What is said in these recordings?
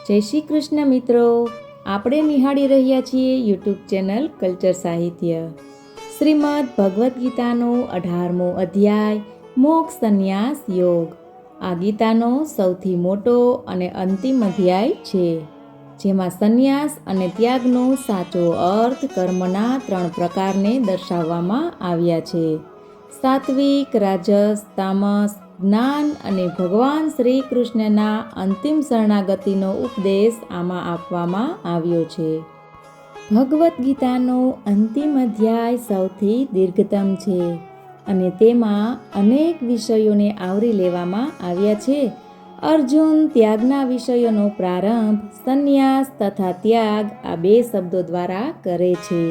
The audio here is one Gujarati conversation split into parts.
જય શ્રી કૃષ્ણ મિત્રો, આપણે નિહાળી રહ્યા છીએ યુટ્યુબ ચેનલ કલ્ચર સાહિત્ય. શ્રીમદ ભગવદ્ ગીતાનો 18મો અધ્યાય મોક્ષ સંન્યાસ યોગ. આ ગીતાનો સૌથી મોટો અને અંતિમ અધ્યાય છે, જેમાં સંન્યાસ અને ત્યાગનો સાચો અર્થ કર્મના 3 પ્રકારને દર્શાવવામાં આવ્યા છે: સાત્વિક, રાજસ, તામસ. જ્ઞાન અને ભગવાન શ્રી કૃષ્ણના અંતિમ શરણાગતિનો ઉપદેશ આમાં આપવામાં આવ્યો છે. ભગવદ્ ગીતાનો અંતિમ અધ્યાય સૌથી દીર્ઘતમ છે અને તેમાં અનેક વિષયોને આવરી લેવામાં આવ્યા છે. અર્જુન ત્યાગના વિષયોનો પ્રારંભ સંન્યાસ તથા ત્યાગ આ 2 શબ્દો દ્વારા કરે છે.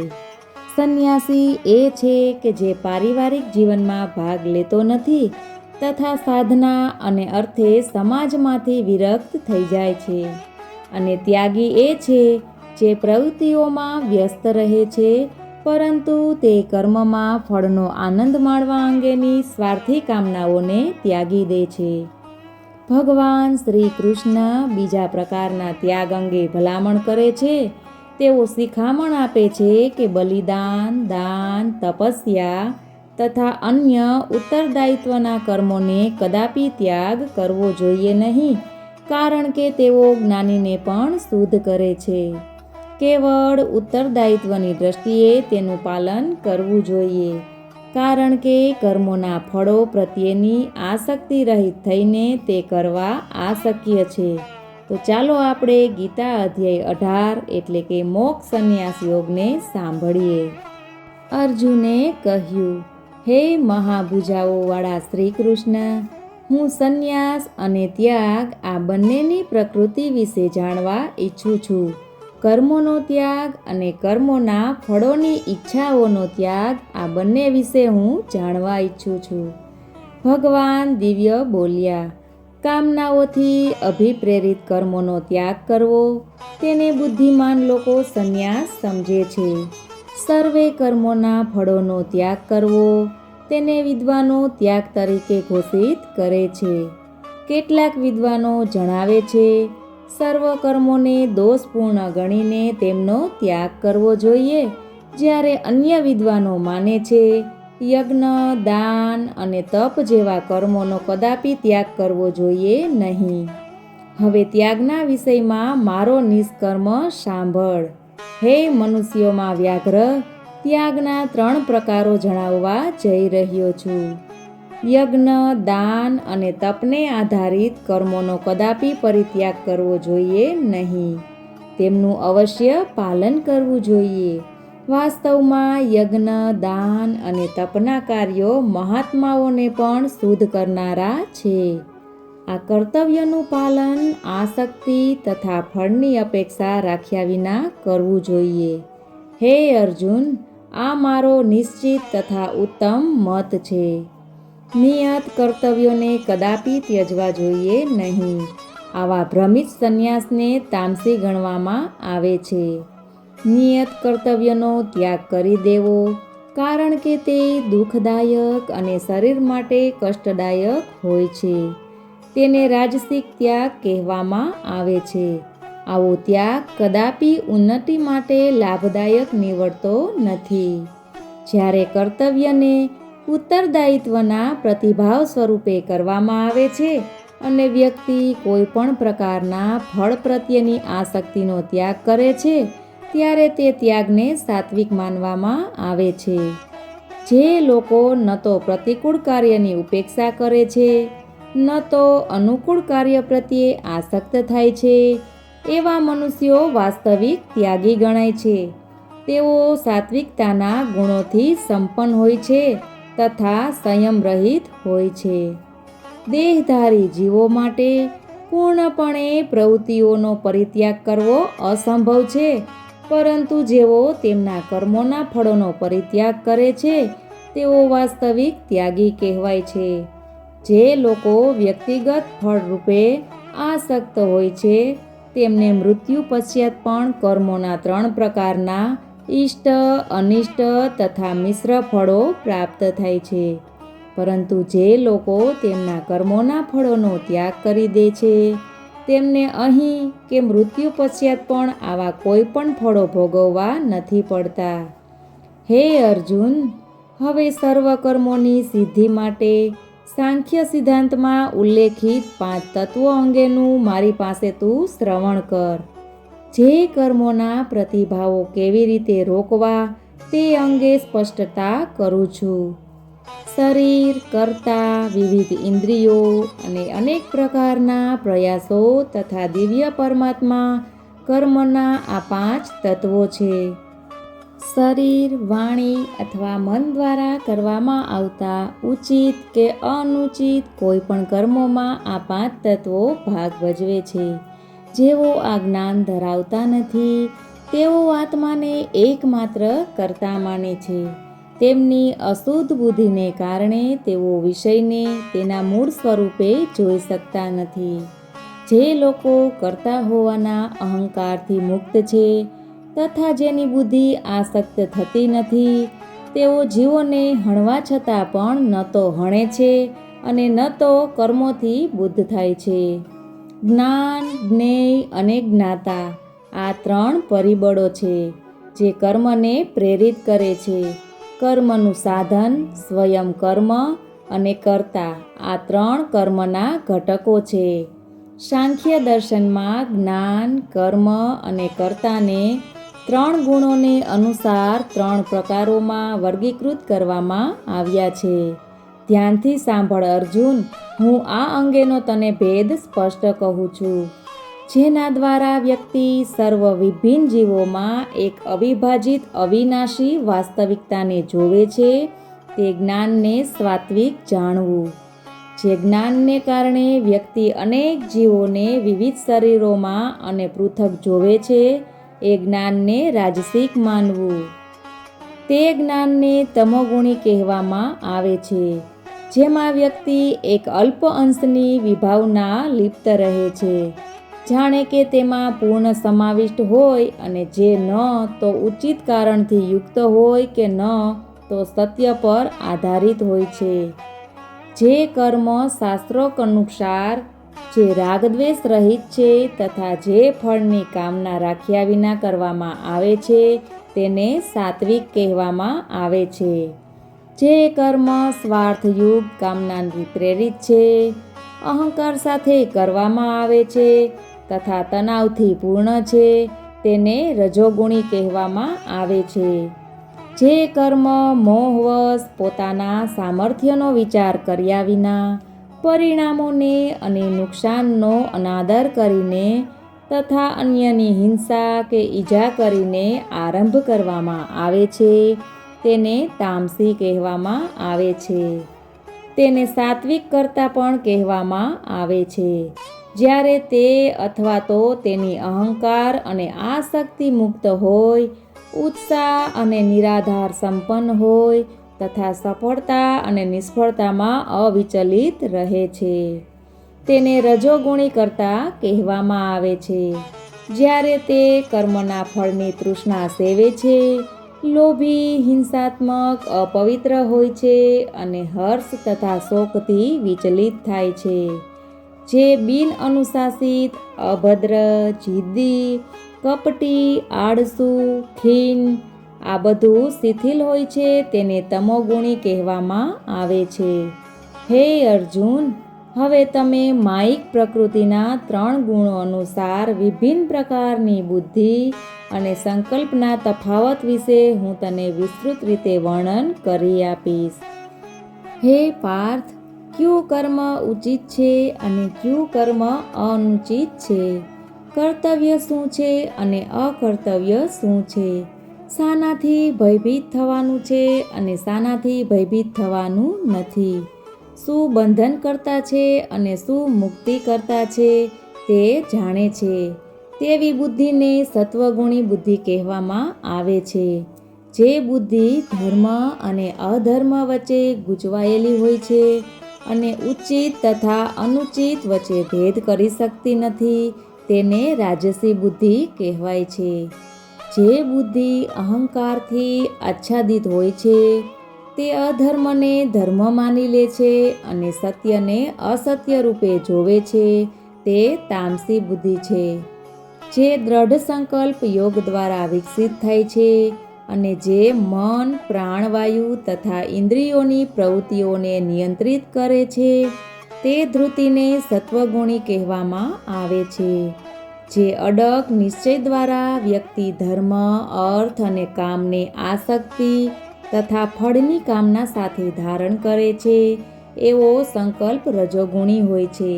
સંન્યાસી એ છે કે જે પારિવારિક જીવનમાં ભાગ લેતો નથી તથા સાધના અને અર્થે સમાજમાંથી વિરક્ત થઈ જાય છે, અને ત્યાગી એ છે જે પ્રવૃત્તિઓમાં વ્યસ્ત રહે છે, પરંતુ તે કર્મમાં ફળનો આનંદ માણવા અંગેની સ્વાર્થી કામનાઓને ત્યાગી દે છે. ભગવાન શ્રી કૃષ્ણ બીજા પ્રકારના ત્યાગ અંગે ભલામણ કરે છે. તેઓ શિખામણ આપે છે કે બલિદાન, દાન, તપસ્યા તથા અન્ય ઉત્તરદાયિત્વના કર્મોને કદાપી ત્યાગ કરવો જોઈએ નહીં, કારણ કે તેઓ જ્ઞાનીને પણ શુદ્ધ કરે છે. કેવળ ઉત્તરદાયિત્વની દ્રષ્ટિએ તેનું પાલન કરવું જોઈએ, કારણ કે કર્મોના ફળો પ્રત્યેની આસક્તિ રહિત થઈને તે કરવા અશક્ય છે. તો ચાલો આપણે ગીતા અધ્યાય 18 એટલે કે મોક્ષ સંન્યાસ યોગને સાંભળીએ. અર્જુને કહ્યું, હે મહાભુજાઓવાળા શ્રી કૃષ્ણ, હું સંન્યાસ અને ત્યાગ આ બંનેની પ્રકૃતિ વિશે જાણવા ઈચ્છું છું. કર્મોનો ત્યાગ અને કર્મોના ફળોની ઈચ્છાઓનો ત્યાગ આ બંને વિશે હું જાણવા ઈચ્છું છું. ભગવાન દિવ્ય બોલ્યા, કામનાઓથી અભિપ્રેરિત કર્મોનો ત્યાગ કરવો તેને બુદ્ધિમાન લોકો સંન્યાસ સમજે છે. સર્વે કર્મોના ફળોનો ત્યાગ કરવો તેને વિદ્વાનો ત્યાગ તરીકે ઘોષિત કરે છે. કેટલાક વિદ્વાનો જણાવે છે, સર્વ કર્મોને દોષપૂર્ણ ગણીને તેમનો ત્યાગ કરવો જોઈએ, જ્યારે અન્ય વિદ્વાનો માને છે યજ્ઞ, દાન અને તપ જેવા કર્મોનો કદાપી ત્યાગ કરવો જોઈએ નહીં. હવે ત્યાગના વિષયમાં મારો નિષ્કર્મ સાંભળ. હે મનુષ્યોમાં વ્યાઘ્ર, ત્યાગના 3 પ્રકારો જણાવવા જઈ રહ્યો છું. યજ્ઞ, દાન અને તપને આધારિત કર્મોનો કદાપી પરિત્યાગ કરવો જોઈએ નહીં. તેમનું અવશ્ય પાલન કરવું જોઈએ. વાસ્તવમાં યજ્ઞ, દાન અને તપના કાર્યો મહાત્માઓને પણ શુદ્ધ કરનારા છે. આ કર્તવ્યનું પાલન આસક્તિ તથા ફળની અપેક્ષા રાખ્યા વિના કરવું જોઈએ. હે અર્જુન, આ મારો નિશ્ચિત તથા ઉત્તમ મત છે. નિયત કર્તવ્યોને કદાપી ત્યજવા જોઈએ નહીં. આવા ભ્રમિત સંન્યાસને તામસી ગણવામાં આવે છે. નિયત કર્તવ્યનો ત્યાગ કરી દેવો, કારણ કે તે દુઃખદાયક અને શરીર માટે કષ્ટદાયક હોય છે. તેને રાજસિક ત્યાગ કહેવામાં આવે છે. આવો ત્યાગ કદાપી ઉન્નતિ માટે લાભદાયક નીવડતો નથી. જ્યારે કર્તવ્યને ઉત્તરદાયિત્વના પ્રતિભાવ સ્વરૂપે કરવામાં આવે છે અને વ્યક્તિ કોઈ પણ પ્રકારના ફળ પ્રત્યેની આસક્તિનો ત્યાગ કરે છે, ત્યારે તે ત્યાગને સાત્વિક માનવામાં આવે છે. જે લોકો ન તો પ્રતિકૂળ કાર્યની ઉપેક્ષા કરે છે, ન તો અનુકૂળ કાર્ય પ્રત્યે આસક્ત થાય છે, એવા મનુષ્યો વાસ્તવિક ત્યાગી ગણાય છે. તેઓ સાત્વિકતાના ગુણોથી સંપન્ન હોય છે તથા સંયમ રહિત હોય છે. દેહધારી જીવો માટે પૂર્ણપણે પ્રવૃત્તિઓનો પરિત્યાગ કરવો અસંભવ છે, પરંતુ જેઓ તેમના કર્મોના ફળોનો પરિત્યાગ કરે છે તેઓ વાસ્તવિક ત્યાગી કહેવાય છે. જે લોકો વ્યક્તિગત ફળરૂપે આસક્ત હોય છે તેમને મૃત્યુ પશ્ચાત પણ કર્મોના 3 પ્રકારના ઇષ્ટ, અનિષ્ટ તથા મિશ્ર ફળો પ્રાપ્ત થાય છે. પરંતુ જે લોકો તેમના કર્મોના ફળોનો ત્યાગ કરી દે છે તેમને અહીં કે મૃત્યુ પશ્ચાત પણ આવા કોઈ પણ ફળો ભોગવવા નથી પડતા. હે અર્જુન, હવે સર્વ કર્મોની સિદ્ધિ માટે સાંખ્ય સિદ્ધાંતમાં ઉલ્લેખિત 5 તત્વો અંગેનું મારી પાસે તું શ્રવણ કર. જે કર્મોના પ્રતિભાવો કેવી રીતે રોકવા તે અંગે સ્પષ્ટતા કરું છું. શરીર, કર્તા, વિવિધ ઇન્દ્રિયો અને અનેક પ્રકારના પ્રયાસો તથા દિવ્ય પરમાત્મા કર્મના આ 5 તત્વો છે. શરીર, વાણી અથવા મન દ્વારા કરવામાં આવતા ઉચિત કે અનુચિત કોઈ પણ કર્મોમાં આ 5 તત્વો ભાગ ભજવે છે. જેઓ આ જ્ઞાન ધરાવતા નથી તેઓ આત્માને એકમાત્ર કર્તા માને છે. તેમની અશુદ્ધ બુદ્ધિને કારણે તેઓ વિષયને તેના મૂળ સ્વરૂપે જોઈ શકતા નથી. જે લોકો કર્તા હોવાના અહંકારથી મુક્ત છે તથા જેની બુદ્ધિ આસક્ત થતી નથી, તેઓ જીવોને હણવા છતાં પણ ન તો હણે છે અને ન તો કર્મોથી બુદ્ધ થાય છે. જ્ઞાન, જ્ઞેય અને જ્ઞાતા આ 3 પરિબળો છે જે કર્મને પ્રેરિત કરે છે. કર્મનું સાધન, સ્વયં કર્મ અને કર્તા આ 3 કર્મના ઘટકો છે. સાંખ્ય દર્શનમાં જ્ઞાન, કર્મ અને કર્તાને 3 ગુણોને અનુસાર 3 પ્રકારોમાં વર્ગીકૃત કરવામાં આવ્યા છે. ધ્યાનથી સાંભળ અર્જુન, હું આ અંગેનો તને ભેદ સ્પષ્ટ કહું છું. જેના દ્વારા વ્યક્તિ સર્વ વિભિન્ન જીવોમાં એક અવિભાજિત અવિનાશી વાસ્તવિકતાને જોવે છે તે જ્ઞાનને સાત્વિક જાણવું. જે જ્ઞાનને કારણે વ્યક્તિ અનેક જીવોને વિવિધ શરીરોમાં અને પૃથક જોવે છે એ જ્ઞાનને રાજસિક માનવું. તે જ્ઞાનને તમોગુણી કહેવામાં આવે છે. જેમાં વ્યક્તિ એક અલ્પ અંશની વિભાવના લિપ્ત રહે છે, જાણે કે તેમાં પૂર્ણ સમાવિષ્ટ હોય અને જે ન તો ઉચિત કારણથી યુક્ત હોય કે ન તો સત્ય પર આધારિત હોય છે. જે કર્મ શાસ્ત્રોકનુસાર જે રાગદ્વેષ રહિત છે તથા જે ફળની કામના રાખ્યા વિના કરવામાં આવે છે તેને સાત્વિક કહેવામાં આવે છે. જે કર્મ સ્વાર્થયુક્ત કામનાથી પ્રેરિત છે, અહંકાર સાથે કરવામાં આવે છે તથા તણાવથી પૂર્ણ છે તેને રજોગુણી કહેવામાં આવે છે. જે કર્મ મોહવશ પોતાના સામર્થ્યનો વિચાર કર્યા વિના પરિણામોને અને નુકસાનનો અનાદર કરીને તથા અન્યની હિંસા કે ઈજા કરીને આરંભ કરવામાં આવે છે તેને તામસી કહેવામાં આવે છે. તેને સાત્વિક કરતા પણ કહેવામાં આવે છે. જ્યારે તે અથવા તો તેની અહંકાર અને આસક્તિ મુક્ત હોય, ઉત્સાહ અને નિરાધાર સંપન્ન હોય તથા સફળતા અને નિષ્ફળતામાં અવિચલિત રહે છે તેને રજોગુણી કરતા કહેવામાં આવે છે. જ્યારે તે કર્મના ફળની તૃષ્ણા સેવે છે, લોભી, હિંસાત્મક, અપવિત્ર હોય છે અને હર્ષ તથા શોકથી વિચલિત થાય છે. જે બિન અનુશાસિત, અભદ્ર, જિદ્દી, કપટી, આળસુ, ખીન આ બધું શિથિલ હોય છે તેને તમોગુણી કહેવામાં આવે છે. હે અર્જુન, હવે તમે માયિક પ્રકૃતિના 3 ગુણો અનુસાર વિભિન્ન પ્રકારની બુદ્ધિ અને સંકલ્પના તફાવત વિશે હું તને વિસ્તૃત રીતે વર્ણન કરી આપીશ. હે પાર્થ, ક્યું કર્મ ઉચિત છે અને ક્યું કર્મ અનુચિત છે? કર્તવ્ય શું છે અને અકર્તવ્ય શું છે? શાનાથી ભયભીત થવાનું છે અને શાનાથી ભયભીત થવાનું નથી? શું બંધન કરતા છે અને શું મુક્તિ કરતા છે તે જાણે છે તેવી બુદ્ધિને સત્વગુણી બુદ્ધિ કહેવામાં આવે છે. જે બુદ્ધિ ધર્મ અને અધર્મ વચ્ચે ગૂંચવાયેલી હોય છે અને ઉચિત તથા અનુચિત વચ્ચે ભેદ કરી શકતી નથી તેને રાજસી બુદ્ધિ કહેવાય છે. જે બુદ્ધિ અહંકારથી આચ્છાદિત હોય છે તે અધર્મને ધર્મ માની લે છે અને સત્યને અસત્ય રૂપે જોવે છે તે તામસી બુદ્ધિ છે, જે દ્રઢ સંકલ્પ યોગ દ્વારા વિકસિત થાય છે અને જે મન, પ્રાણવાયુ તથા ઇન્દ્રિયોની પ્રવૃત્તિઓને નિયંત્રિત કરે છે. તે ધૃતિને સત્વગુણી કહેવામાં આવે છે, જે અડગ નિશ્ચય દ્વારા વ્યક્તિ ધર્મ, અર્થ અને કામને આસક્તિ તથા ફળની કામના સાથે ધારણ કરે છે, એવો સંકલ્પ રજોગુણી હોય છે.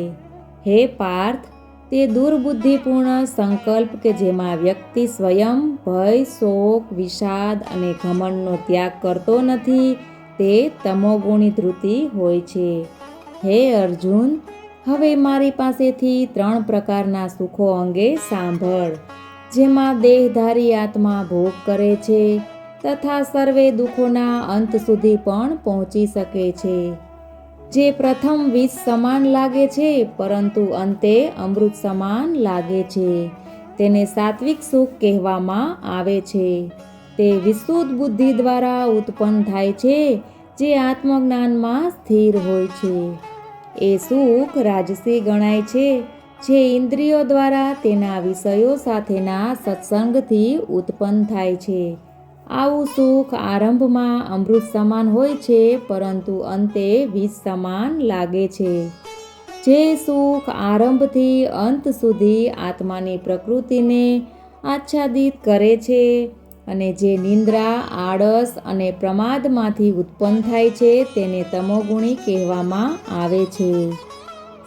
હે પાર્થ, તે દુર્બુદ્ધિપૂર્ણ સંકલ્પ કે જેમાં વ્યક્તિ સ્વયં ભય, શોક, વિષાદ અને ઘમંડનો ત્યાગ કરતો નથી, તે તમોગુણી ધૃતિ હોય છે. હે અર્જુન, હવે મારી પાસેથી 3 પ્રકારના સુખો અંગે સાંભળ, જેમાં દેહધારી આત્મા ભોગ કરે છે તથા સર્વે દુઃખોના અંત સુધી પણ પહોંચી શકે છે. જે પ્રથમ વિષ સમાન લાગે છે પરંતુ અંતે અમૃત સમાન લાગે છે, તેને સાત્વિક સુખ કહેવામાં આવે છે. તે વિશુદ્ધ બુદ્ધિ દ્વારા ઉત્પન્ન થાય છે, જે આત્મજ્ઞાનમાં સ્થિર હોય છે. એ સુખ રાજસી ગણાય છે, જે ઇન્દ્રિયો દ્વારા તેના વિષયો સાથેના સત્સંગથી ઉત્પન્ન થાય છે. આવું સુખ આરંભમાં અમૃત સમાન હોય છે પરંતુ અંતે વિષ સમાન લાગે છે. જે સુખ આરંભથી અંત સુધી આત્માની પ્રકૃતિને આચ્છાદિત કરે છે અને જે નિંદ્રા, આળસ અને પ્રમાદમાંથી ઉત્પન્ન થાય છે, તેને તમોગુણી કહેવામાં આવે છે.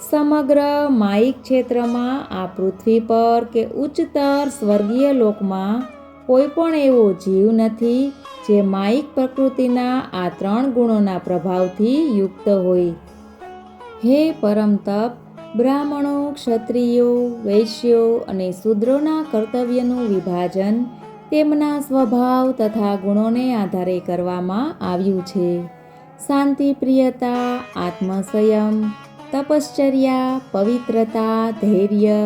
સમગ્ર માયિક ક્ષેત્રમાં, આ પૃથ્વી પર કે ઉચ્ચતર સ્વર્ગીય લોકમાં કોઈ પણ એવો જીવ નથી જે માયિક પ્રકૃતિના આ 3 ગુણોના પ્રભાવથી યુક્ત હોય. હે પરમ તપ, બ્રાહ્મણો, ક્ષત્રિયો, વૈશ્યો અને શૂદ્રોના કર્તવ્યનું વિભાજન તેમના સ્વભાવ તથા ગુણોને આધારે કરવામાં આવ્યું છે. શાંતિપ્રિયતા, આત્મસંયમ, તપશ્ચર્યા, પવિત્રતા, ધૈર્ય,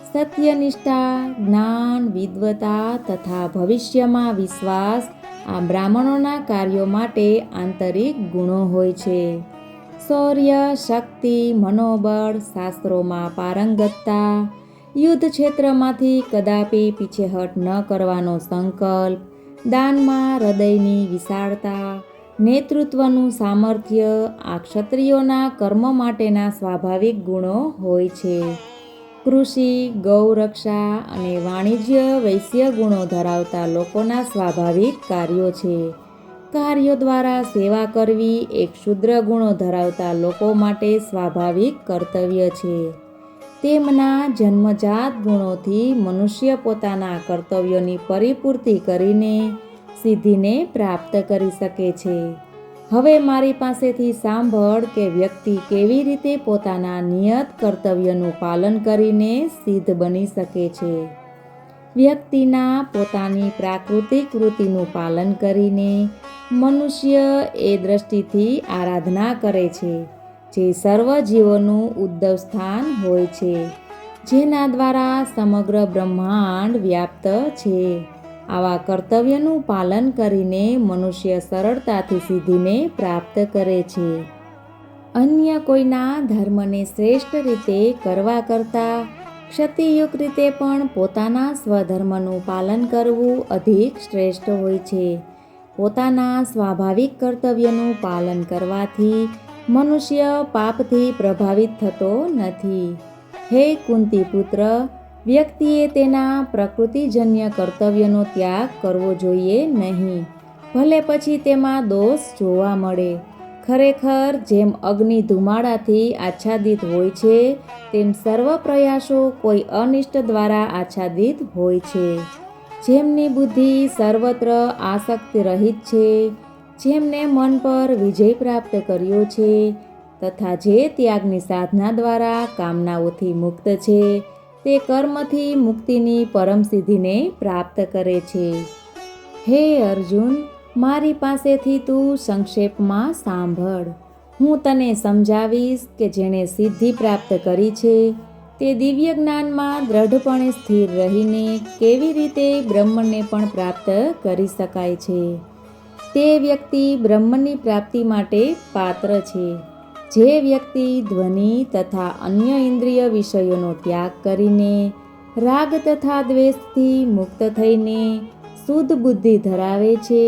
સત્યનિષ્ઠા, જ્ઞાન, વિદ્વતા તથા ભવિષ્યમાં વિશ્વાસ આ બ્રાહ્મણોના કાર્યો માટે આંતરિક ગુણો હોય છે. શૌર્ય, શક્તિ, મનોબળ, શાસ્ત્રોમાં પારંગતતા, યુદ્ધ ક્ષેત્રમાંથી કદાપી પીછેહટ ન કરવાનો સંકલ્પ, દાનમાં હૃદયની વિશાળતા, નેતૃત્વનું સામર્થ્ય આ ક્ષત્રિયોના કર્મ માટેના સ્વાભાવિક ગુણો હોય છે. કૃષિ, ગૌરક્ષા અને વાણિજ્ય વૈશ્ય ગુણો ધરાવતા લોકોના સ્વાભાવિક કાર્યો છે. કાર્યો દ્વારા સેવા કરવી એક ક્ષુદ્ર ગુણો ધરાવતા લોકો માટે સ્વાભાવિક કર્તવ્ય છે. તેમના જન્મજાત ગુણોથી મનુષ્ય પોતાના કર્તવ્યોની પરિપૂર્તિ કરીને સિદ્ધિને પ્રાપ્ત કરી શકે છે. હવે મારી પાસેથી સાંભળ કે વ્યક્તિ કેવી રીતે પોતાના નિયત કર્તવ્યનું પાલન કરીને સિદ્ધ બની શકે છે. વ્યક્તિના પોતાની પ્રાકૃતિક વૃત્તિનું પાલન કરીને મનુષ્ય એ દ્રષ્ટિથી આરાધના કરે છે, જે સર્વ જીવોનું ઉદ્ભવ સ્થાન હોય છે, જેના દ્વારા સમગ્ર બ્રહ્માંડ વ્યાપ્ત છે. આવા કર્તવ્યનું પાલન કરીને મનુષ્ય સરળતાથી સિદ્ધિને પ્રાપ્ત કરે છે. અન્ય કોઈના ધર્મને શ્રેષ્ઠ રીતે કરવા કરતાં ક્ષતિયુક્ત રીતે પણ પોતાના સ્વધર્મનું પાલન કરવું અધિક શ્રેષ્ઠ હોય છે. પોતાના સ્વાભાવિક કર્તવ્યનું પાલન કરવાથી મનુષ્ય પાપથી પ્રભાવિત થતો નથી. હે કુંતી પુત્ર, વ્યક્તિએ તેના પ્રકૃતિજન્ય કર્તવ્યનો ત્યાગ કરવો જોઈએ નહીં, ભલે પછી તેમાં દોષ જોવા મળે. ખરેખર જેમ અગ્નિ ધુમાડાથી આચ્છાદિત હોય છે, તેમ સર્વ પ્રયાસો કોઈ અનિષ્ટ દ્વારા આચ્છાદિત હોય છે. જેમની બુદ્ધિ સર્વત્ર આસક્તિ રહિત છે, જેમને મન પર વિજય પ્રાપ્ત કર્યો છે તથા જે ત્યાગની સાધના દ્વારા કામનાઓથી મુક્ત છે, તે કર્મથી મુક્તિની પરમ સિદ્ધિને પ્રાપ્ત કરે છે. હે અર્જુન, મારી પાસેથી તું સંક્ષેપમાં સાંભળ. હું તને સમજાવીશ કે જેણે સિદ્ધિ પ્રાપ્ત કરી છે તે દિવ્ય જ્ઞાનમાં દ્રઢપણે સ્થિર રહીને કેવી રીતે બ્રહ્મને પણ પ્રાપ્ત કરી શકાય છે. તે વ્યક્તિ બ્રહ્મની પ્રાપ્તિ માટે પાત્ર છે. જે વ્યક્તિ ધ્વનિ તથા અન્ય ઇન્દ્રિય વિષયોનો ત્યાગ કરીને રાગ તથા દ્વેષથી મુક્ત થઈને શુદ્ધ બુદ્ધિ ધરાવે છે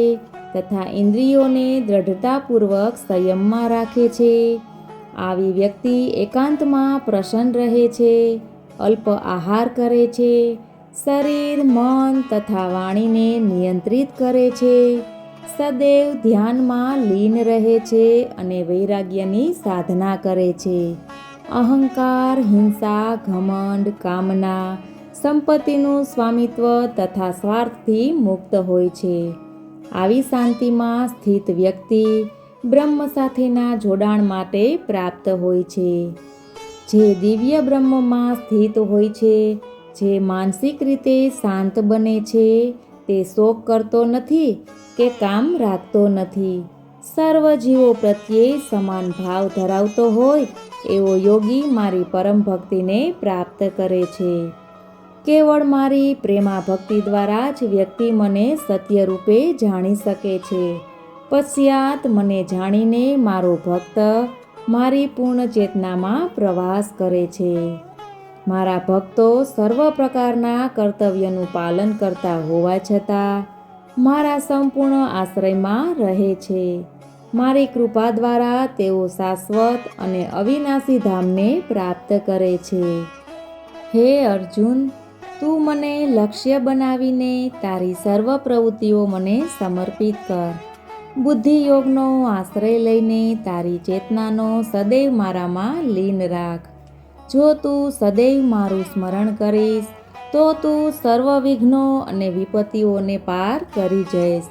તથા ઇન્દ્રિયોને દ્રઢતાપૂર્વક સંયમમાં રાખે છે, આવી વ્યક્તિ એકાંતમાં પ્રસન્ન રહે છે, અલ્પ આહાર કરે છે, શરીર, મન તથા વાણીને નિયંત્રિત કરે છે, સદૈવ ધ્યાનમાં લીન રહે છે અને વૈરાગ્યની સાધના કરે છે. અહંકાર, હિંસા, ઘમંડ, કામના, સંપત્તિનું સ્વામિત્વ તથા સ્વાર્થથી મુક્ત હોય છે. આવી શાંતિમાં સ્થિત વ્યક્તિ બ્રહ્મ સાથેના જોડાણ માટે પ્રાપ્ત હોય છે. જે દિવ્ય બ્રહ્મમાં સ્થિત હોય છે, જે માનસિક રીતે શાંત બને છે, તે શોક કરતો નથી કે કામ રાખતો નથી. સર્વ જીવો પ્રત્યે સમાન ભાવ ધરાવતો હોય એવો યોગી મારી પરમ ભક્તિને પ્રાપ્ત કરે છે. કેવળ મારી પ્રેમા ભક્તિ દ્વારા જ વ્યક્તિ મને સત્ય રૂપે જાણી શકે છે. પશ્ચાત મને જાણીને મારો ભક્ત મારી પૂર્ણ ચેતનામાં પ્રવાસ કરે છે. મારા ભક્તો સર્વ પ્રકારના કર્તવ્યનું પાલન કરતા હોવા છતાં મારા સંપૂર્ણ આશ્રયમાં રહે છે. મારી કૃપા દ્વારા તેઓ શાશ્વત અને અવિનાશી ધામને પ્રાપ્ત કરે છે. હે અર્જુન, તું મને લક્ષ્ય બનાવીને તારી સર્વ પ્રવૃત્તિઓ મને સમર્પિત કર. બુદ્ધિયોગનો આશ્રય લઈને તારી ચેતનાનો સદૈવ મારામાં લીન રાખ. જો તું સદૈવ મારું સ્મરણ કરીશ તો તું સર્વ વિઘ્નો અને વિપત્તિઓને પાર કરી જઈશ.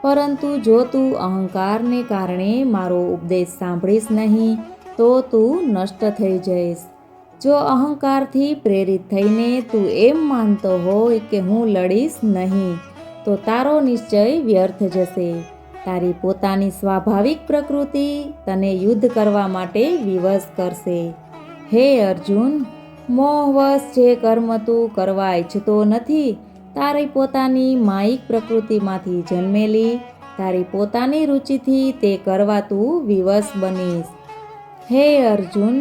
પરંતુ જો તું અહંકારને કારણે મારો ઉપદેશ સાંભળીશ નહીં તો તું નષ્ટ થઈ જઈશ. જો અહંકારથી પ્રેરિત થઈને તું એમ માનતો હોય કે હું લડીશ નહીં, તો તારો નિશ્ચય વ્યર્થ જશે. તારી પોતાની સ્વાભાવિક પ્રકૃતિ તને યુદ્ધ કરવા માટે વિવશ કરશે. હે અર્જુન, મોહવશ જે કર્મ તું કરવા ઈચ્છતો નથી, તારી પોતાની માયિક પ્રકૃતિમાંથી જન્મેલી તારી પોતાની રુચિથી તે કરવા તું વિવશ બનીશ. હે અર્જુન,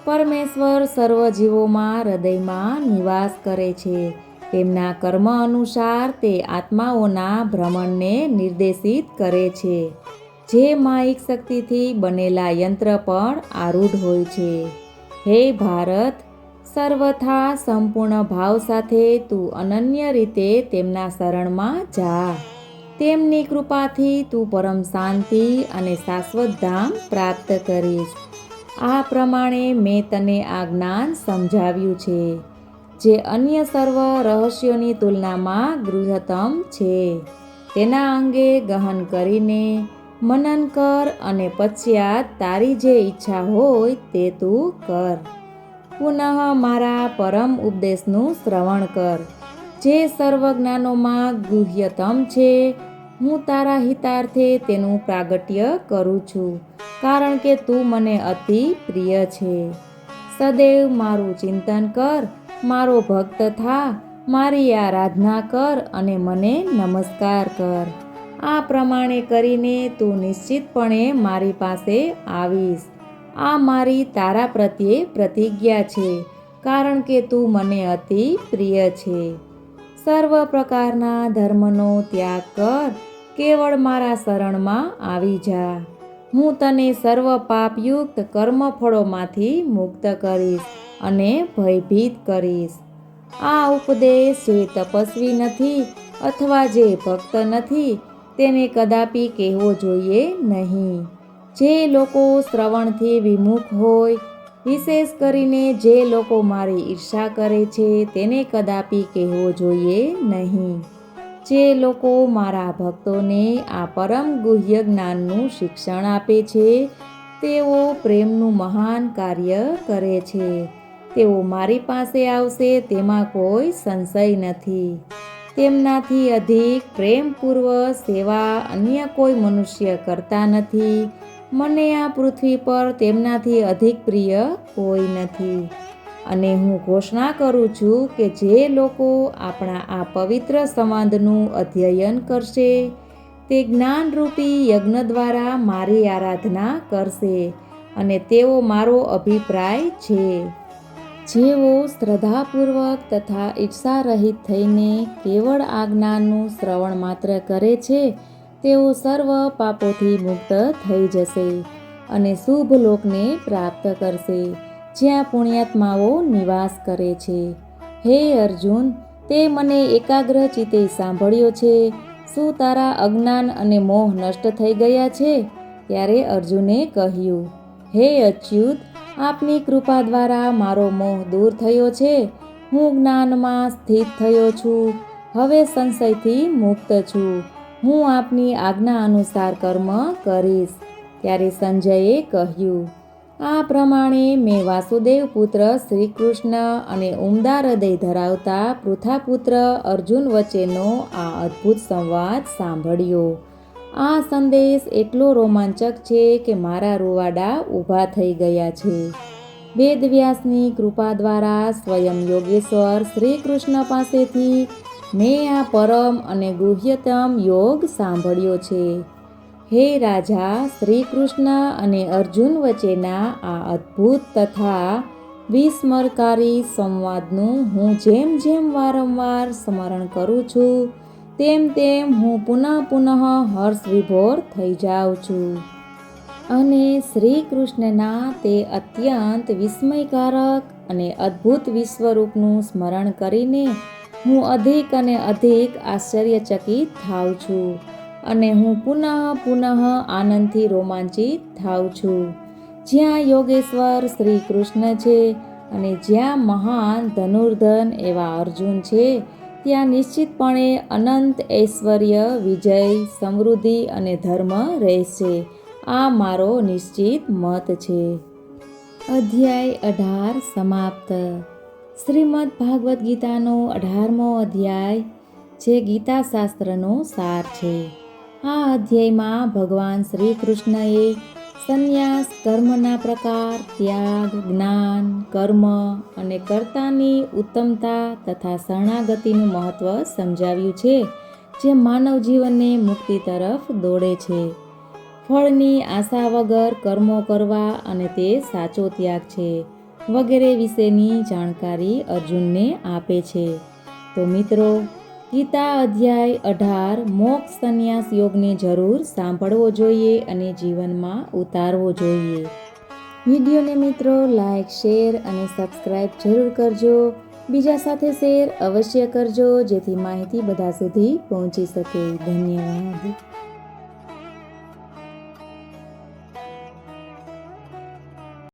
પરમેશ્વર સર્વ જીવોમાં હૃદયમાં નિવાસ કરે છે. તેમના કર્મ અનુસાર તે આત્માઓના ભ્રમણને નિર્દેશિત કરે છે. જે માયિક શક્તિથી બનેલા યંત્ર પણ આરૂઢ હોય છે. હે ભારત, સર્વથા સંપૂર્ણ ભાવ સાથે તું અનન્ય રીતે તેમના શરણમાં જા. તેમની કૃપાથી તું પરમ શાંતિ અને શાશ્વત ધામ પ્રાપ્ત કરીશ. આ પ્રમાણે મેં તને આ જ્ઞાન સમજાવ્યું છે, જે અન્ય સર્વ રહસ્યોની તુલનામાં ગૃહ્યતમ છે. તેના અંગે ગહન કરીને મનન કર અને પશ્ચાત તારી જે ઈચ્છા હોય તે તું કર. પુનઃ મારા પરમ ઉપદેશનું શ્રવણ કર, જે સર્વ જ્ઞાનોમાં ગુહ્યતમ છે. હું તારા હિતાર્થે તેનું પ્રાગટ્ય કરું છું, કારણ કે તું મને અતિ પ્રિય છે. સદૈવ મારું ચિંતન કર, મારો ભક્ત થા, મારી આરાધના કર અને મને નમસ્કાર કર. આ પ્રમાણે કરીને તું નિશ્ચિતપણે મારી પાસે આવીશ. આ મારી તારા પ્રત્યે પ્રતિજ્ઞા છે, કારણ કે તું મને અતિ પ્રિય છે. સર્વ પ્રકારના ધર્મનો ત્યાગ કર, કેવળ મારા શરણમાં આવી જા. હું તને સર્વ પાપયુક્ત કર્મફળોમાંથી મુક્ત કરીશ અને ભયભીત કરીશ. આ ઉપદેશ જે તપસ્વી નથી અથવા જે ભક્ત નથી તેને કદાપી કહેવો જોઈએ નહીં. જે લોકો શ્રવણથી વિમુખ હોય, વિશેષ કરીને જે લોકો મારી ઈર્ષા કરે છે, તેને કદાપી કહેવો જોઈએ નહીં. જે લોકો મારા ભક્તોને આ પરમ ગુહ્ય જ્ઞાનનું શિક્ષણ આપે છે, તેઓ પ્રેમનું મહાન કાર્ય કરે છે. તેઓ મારી પાસે આવશે તેમાં કોઈ સંશય નથી. તેમનાથી અધિક પ્રેમપૂર્વક સેવા અન્ય કોઈ મનુષ્ય કરતા નથી. મને આ પૃથ્વી પર તેમનાથી અધિક પ્રિય કોઈ નથી. અને હું ઘોષણા કરું છું કે જે લોકો આપણા આ પવિત્ર સંવાદનું અધ્યયન કરશે, તે જ્ઞાનરૂપી યજ્ઞ દ્વારા મારી આરાધના કરશે અને તેવો મારો અભિપ્રાય છે. જેઓ શ્રદ્ધાપૂર્વક તથા ઈર્ષારહિત થઈને કેવળ આજ્ઞાનું શ્રવણ માત્ર કરે છે તેઓ સર્વ પાપોથી મુક્ત થઈ જશે અને શુભ લોકને પ્રાપ્ત કરશે, જ્યાં પુણ્યાત્માઓ નિવાસ કરે છે. હે અર્જુન, તે મને એકાગ્ર ચિત્તે સાંભળ્યો છે. શું તારા અજ્ઞાન અને મોહ નષ્ટ થઈ ગયા છે? ત્યારે અર્જુને કહ્યું, હે અચ્યુત, આપની કૃપા દ્વારા મારો મોહ દૂર થયો છે. હું જ્ઞાનમાં સ્થિત થયો છું. હવે સંશયથી મુક્ત છું. હું આપની આજ્ઞા અનુસાર કર્મ કરીશ. ત્યારે સંજયે કહ્યું, આ પ્રમાણે મેં વાસુદેવ પુત્ર શ્રી કૃષ્ણ અને ઉમદા હૃદય ધરાવતા પૃથાપુત્ર અર્જુન વચ્ચેનો આ અદ્ભુત સંવાદ સાંભળ્યો. આ સંદેશ એટલો રોમાંચક છે કે મારા રૂવાડા ઊભા થઈ ગયા છે. વેદવ્યાસની કૃપા દ્વારા સ્વયં યોગેશ્વર શ્રી કૃષ્ણ પાસેથી મેં આ પરમ અને ગુહ્યતમ યોગ સાંભળ્યો છે. હે રાજા, શ્રી કૃષ્ણ અને અર્જુન વચ્ચેના આ અદ્ભુત તથા વિસ્મરકારી સંવાદનું હું જેમ જેમ વારંવાર સ્મરણ કરું છું તેમ તેમ હું પુનઃ હર્ષ વિભોર થઈ જાઉં છું. અને શ્રી કૃષ્ણના તે અત્યંત વિસ્મયકારક અને અદ્ભુત વિશ્વરૂપનું સ્મરણ કરીને હું અધિક અને અધિક આશ્ચર્યચકિત થાઉં છું અને હું પુનઃ આનંદથી રોમાંચિત થાઉં છું. જ્યાં યોગેશ્વર શ્રી કૃષ્ણ છે અને જ્યાં મહાન ધનુર્ધન એવા અર્જુન છે, ત્યાં નિશ્ચિતપણે અનંત ઐશ્વર્ય, વિજય, સમૃદ્ધિ અને ધર્મ રહેશે. આ મારો નિશ્ચિત મત છે. અધ્યાય 18 સમાપ્ત. શ્રીમદ્ ભાગવદ્ ગીતાનો 18મો અધ્યાય જે ગીતાશાસ્ત્રનો સાર છે. આ અધ્યાયમાં ભગવાન શ્રી કૃષ્ણએ સંન્યાસ, કર્મના પ્રકાર, ત્યાગ, જ્ઞાન, કર્મ અને કર્તાની ઉત્તમતા તથા શરણાગતિનું મહત્વ સમજાવ્યું છે, જે માનવ જીવનને મુક્તિ તરફ દોડે છે. ફળની આશા વગર કર્મો કરવા અને તે સાચો ત્યાગ છે વગેરે વિશેની જાણકારી અર્જુનને આપે છે. તો મિત્રો, ગીતા અધ્યાય 18 મોક્ષ સંન્યાસ યોગને જરૂર સાંભળવો જોઈએ અને જીવનમાં ઉતારવો જોઈએ. વિડીયોને મિત્રો લાઇક, શેર અને સબસ્ક્રાઈબ જરૂર કરજો. બીજા સાથે શેર અવશ્ય કરજો જેથી માહિતી બધા સુધી પહોંચી શકે. ધન્યવાદ.